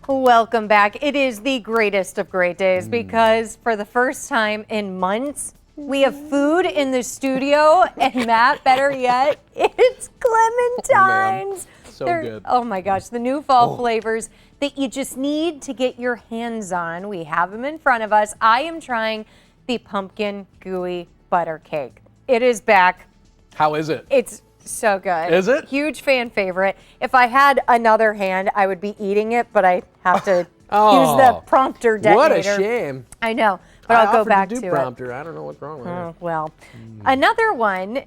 Welcome back. It is the greatest of great days because for the first time in months, we have food in the studio, and Matt, better yet, it's Clementine's. So good. Oh my gosh, the new fall flavors that you just need to get your hands on. We have them in front of us. I am trying the pumpkin gooey butter cake. It is back. How is it? It's so good. Is it? Huge fan favorite. If I had another hand, I would be eating it, but I have to use the prompter detonator. What a shame. I know, but I'll go back to prompter. I don't know what's wrong with it. Well, another one,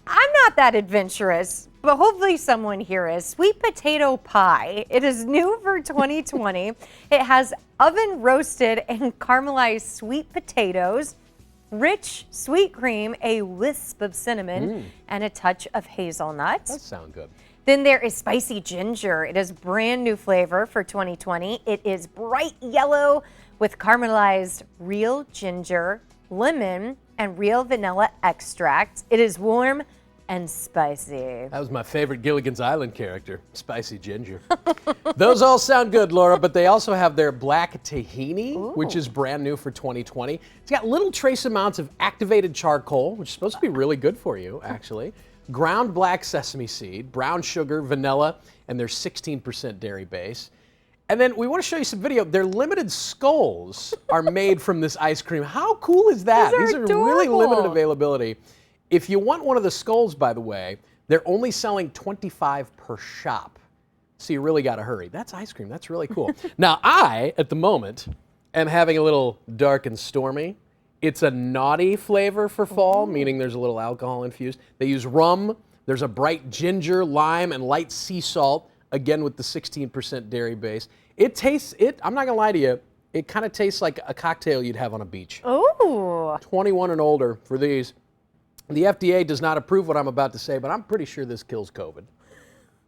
I'm not that adventurous, but hopefully someone here is. Sweet potato pie. It is new for 2020. It has oven roasted and caramelized sweet potatoes, rich sweet cream, a wisp of cinnamon, and a touch of hazelnut. That sounds good. Then there is spicy ginger. It is brand new flavor for 2020. It is bright yellow with caramelized real ginger, lemon, and real vanilla extract. It is warm and spicy. That was my favorite Gilligan's Island character, Spicy Ginger. Those all sound good, Laura, but they also have their black tahini, which is brand new for 2020. It's got little trace amounts of activated charcoal, which is supposed to be really good for you, actually. Ground black sesame seed, brown sugar, vanilla, and their 16% dairy base. And then we want to show you some video. Their limited skulls are made from this ice cream. How cool is that? These are really limited availability. If you want one of the skulls, by the way, they're only selling 25 per shop. So you really got to hurry. That's ice cream. That's really cool. Now, I, at the moment, am having a little dark and stormy. It's a naughty flavor for fall, meaning there's a little alcohol infused. They use rum. There's a bright ginger, lime, and light sea salt, again with the 16% dairy base. It tastes, I'm not going to lie to you, it kind of tastes like a cocktail you'd have on a beach. Ooh. 21 and older for these. The FDA does not approve what I'm about to say, but I'm pretty sure this kills COVID.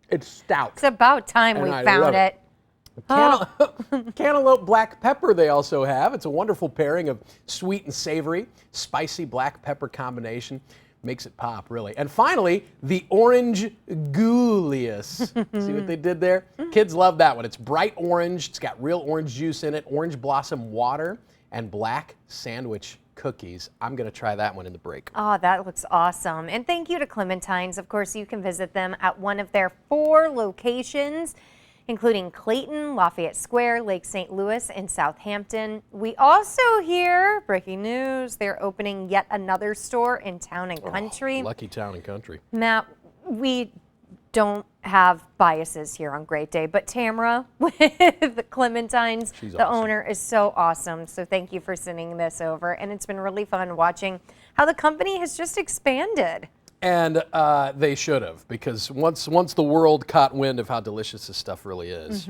It's stout. It's about time we found it. Cantaloupe black pepper they also have. It's a wonderful pairing of sweet and savory. Spicy black pepper combination makes it pop, really. And finally, the orange Goulius. See what they did there? Kids love that one. It's bright orange. It's got real orange juice in it, orange blossom water, and black sandwich cookies. I'm going to try that one in the break. Oh, that looks awesome. And thank you to Clementine's. Of course, you can visit them at one of their 4 locations, including Clayton, Lafayette Square, Lake St. Louis, and Southampton. We also hear, breaking news, they're opening yet another store in Town and Country. Lucky Town and Country. Matt, we don't have biases here on Great Day, but Tamara with the Clementine's, the owner, is so awesome. So thank you for sending this over. And it's been really fun watching how the company has just expanded. And they should have, because once the world caught wind of how delicious this stuff really is,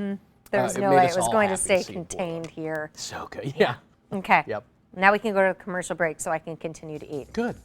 there's no way it was going to stay contained here. So good. Yeah. Okay. Yep. Now we can go to a commercial break so I can continue to eat. Good.